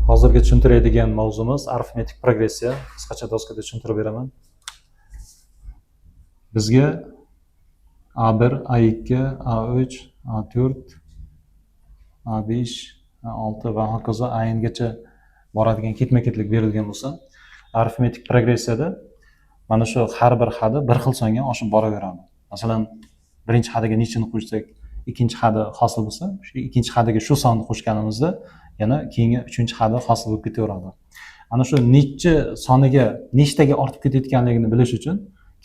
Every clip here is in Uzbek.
Hozirgi tushuntiradigan mavzumiz arifmetik progressiya. Qisqacha doskada tushuntirib beraman. Bizga A1, A2, A3, A4, A5, A6 va hokazo A'gacha boradigan ketma-ketlik berilgan bo'lsa, arifmetik progressiyada mana shu har bir hadi bir xil songa oshib boraveradi. Masalan, birinchi hadiga nechini qo'shsak, ikkinchi hadi hosil bo'lsa, shu ikkinchi hadiga shu sonni qo'shganimizda yana keyingi uchinchi hadi hosil bo'lib ketaveradi. Ana shu necha soniga, nechtaga ortib ketayotganligini bilish uchun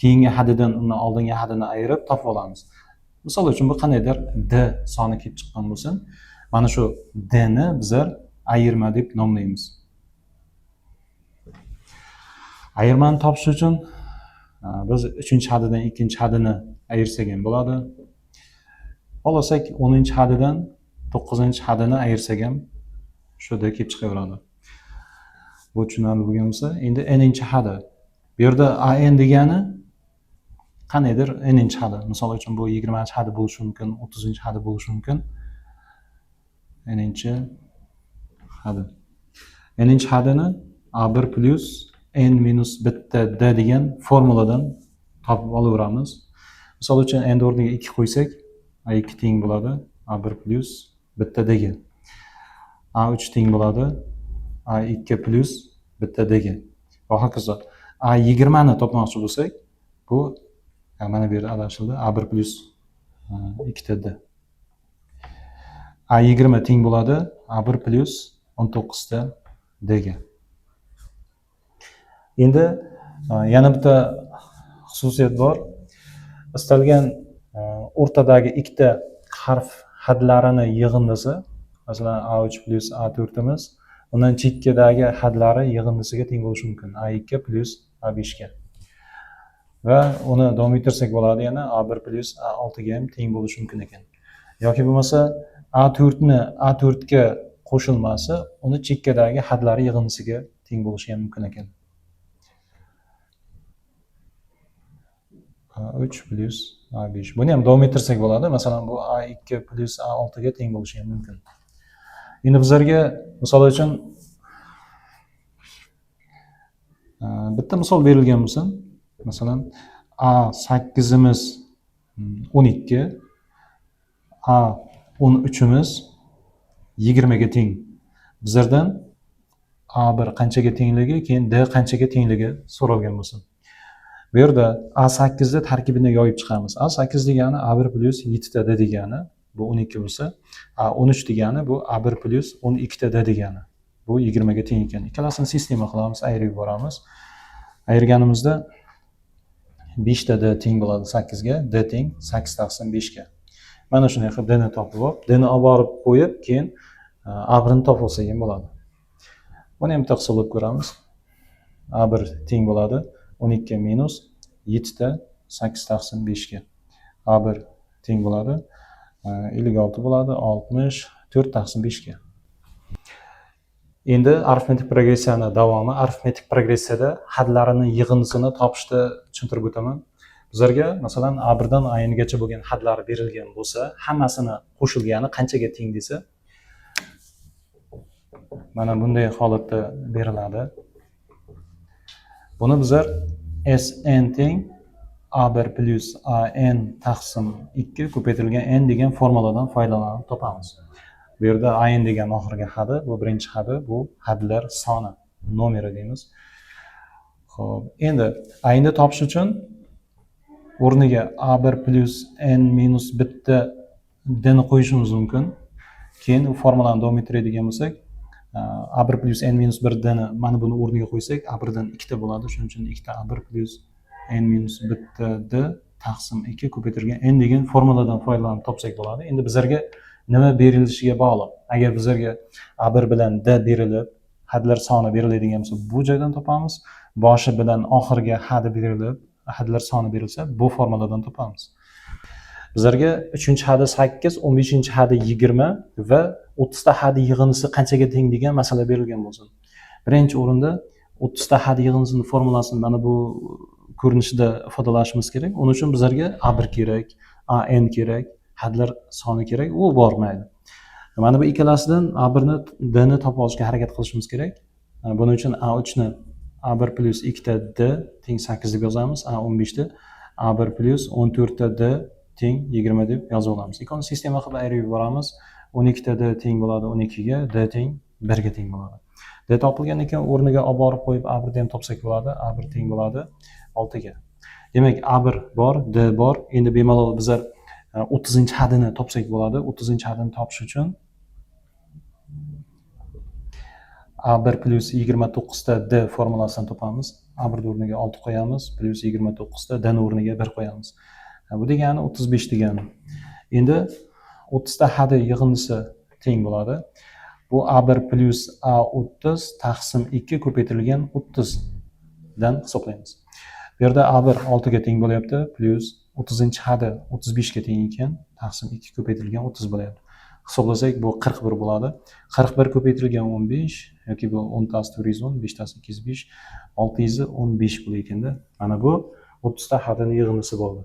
keyingi hadidan uni oldingi hadini ayirib topib olamiz. Misol uchun bu qandaydir D soni kelib chiqqan bo'lsin, mana shu D ni bizlar ayirma deb nomlaymiz. Ayirmani topish uchun biz 3-hadidan 2-hadini ayirsak ham bo'ladi. Xohlasak 10-hadidan 9-hadini ayirsak ham shuda kelib chiqaveradi. Bu tushunarli bo'lgan bo'lsa, endi n-chi hadi. Bu yerda an degani qanaydir n-chi hadi. Misol uchun bu 20-chi hadi bo'lishi mumkin, 30-chi hadi bo'lishi mumkin. n-chi hadi. n-chi hadini a1 plus n minus bitta d degan formuladan topib olaveramiz. Misol uchun n o'rniga 2 qo'ysak, a2 teng bo'ladi a1 plus bitta d ga. a3 teng bo'ladi a2 plus bitta d ga. Va hokazo. a20 ni topmoqchi bo'lsak, bu mana bu yerda adashildi, a1 plus 2 d. a20 teng bo'ladi a1 plus 19 ta d ga. Endi yana bitta xususiyat bor. Istalgan o'rtadagi ikkita harf hadlarini yig'indisi, masalan a3 plus a4 imiz, undan chekkadagi hadlari yig'indisiga teng bo'lishi mumkin. a2 plus a5 ga. Va uni davom ettirsak bo'ladi, yana a1 plus a6 ga ham teng bo'lishi mumkin ekan. Yoki bo'lmasa a4 ni a4 ga qo'shilmasi uni chekkadagi hadlari yig'indisiga teng bo'lishi ham mumkin ekan. a3 plus a5. Buni ham davom ettirsak bo'ladi. Masalan, bu a2 plus a6 ga teng bo'lishi ham mumkin. Endi bizlarga misol uchun bitta misol berilgan bo'lsa, masalan, a8 imiz 12, a13 imiz 20 ga teng. Bizlardan a1 qanchaga tengligi, keyin d qanchaga tengligi so'ralgan bo'lsin. Bu yerda A8 ni tarkibini yoyib chiqamiz. A8 degani A1 plus 7 ta D degani, bu 12 bo'lsa, A13 degani bu A1 plus 12 ta D degani. Bu 20 ga teng ekan. Ikkalasini sistema qilamiz, ayirib yuboramiz. Ayirganimizda 5 ta D teng bo'ladi 8 ga, D teng 8 taqsim 5 ga. Mana shunday qilib D ni topib olib, D ni olib borib qo'yib, keyin A1 ni topib olsak ham bo'ladi. Buni ham taqsimlab ko'ramiz. A1 teng bo'ladi 12 minus 7 ta 8 taqsim 5 ga. A1 teng bo'ladi 56 bo'ladi 64 taqsim 5 ga. Endi arifmetik progressiyani davomi, arifmetik progressiyada hadlarini yig'indisini topishni tushuntirib o'taman. Bizlarga masalan A1 dan A'gacha bo'lgan hadlar berilgan bo'lsa, hammasini qo'shilgani qanchaga teng desa, mana bunday holatda beriladi. Buni bizlar Sn teng A1 plus An taqsim 2 ko'paytirilgan n degan formuladan foydalanib topamiz. Bu yerda An degan oxirgi hadi, bu birinchi hadi, bu hadlar soni, nomeri deymiz. Xo'p, endi An ni topish uchun o'rniga A1 plus n minus bitta d ni qo'yishimiz mumkin. Keyin u formulani davom ettiradigan bo'lsak, A1 plus n minus 1 d ni mana buni o'rniga qo'ysak, A1 dan 2 ta bo'ladi. Shuning uchun 2 ta A1 plus n minus 1 ta d taqsim 2 ko'paytirilgan n degan formuladan foydalanib topsak bo'ladi. Endi bizlarga nima berilishiga bog'liq. Agar bizlarga A1 bilan d berilib, hadlar soni beriladigan bo'lsa, bu joydan topamiz. Boshi bilan oxirgi hadi berilib, hadlar soni berilsa, bu formuladan topamiz. Bizlarga 3-hadi 8, 15-hadi 20 va 30 ta hadi yig'indisi qanchaga teng degan masala berilgan bo'lsin. Birinchi o'rinda 30 ta hadi yig'indisining formulasini mana bu ko'rinishda ifodalashimiz kerak. Uning uchun bizlarga A1 kerak, An kerak, hadlar soni kerak, u bormaydi. Mana bu ikkalasidan A1 ni D ni topib olishga harakat qilishimiz kerak. Buning uchun A3 ni A1 plus 2 ta D teng 8 deb yozamiz. A15 ni A1 plus 14 ta D teng 20 deb yozib olamiz. Ikkoni sistema qilib ayirib yuboramiz. 12 ta D teng bo'ladi 12 ga, D teng 1 ga teng bo'ladi. D topilgandan keyin o'rniga olib borib qo'yib A1 ni ham topsak bo'ladi. A1 teng bo'ladi 6 ga. Demak, A1 bor, D bor. Endi bemalol bizlar 30-hadini topsak bo'ladi. 30-hadini topish uchun A1 plus 29 ta D formulasini topamiz. A1 o'rniga 6 qo'yamiz, plus 29 ta D o'rniga 1 qo'yamiz. Bu degani 35 degani. Endi 30 ta hadi yig'indisi teng bo'ladi. Bu A1 plus A30 taqsim 2 ko'paytirilgan 30 dan hisoblaymiz. Bu yerda A1 6 ga teng bo'lyapti, plus 30-hadi 35 ga teng ekan, taqsim 2 ko'paytirilgan 30 bo'lyapti. Hisoblasak bu 41 bo'ladi. 41 ko'paytirilgan 15 yoki bu 10 tasi 410, 5 tasi 205, 615 bo'lar ekanda. Mana bu 30 ta hadini yig'indisi bo'ldi.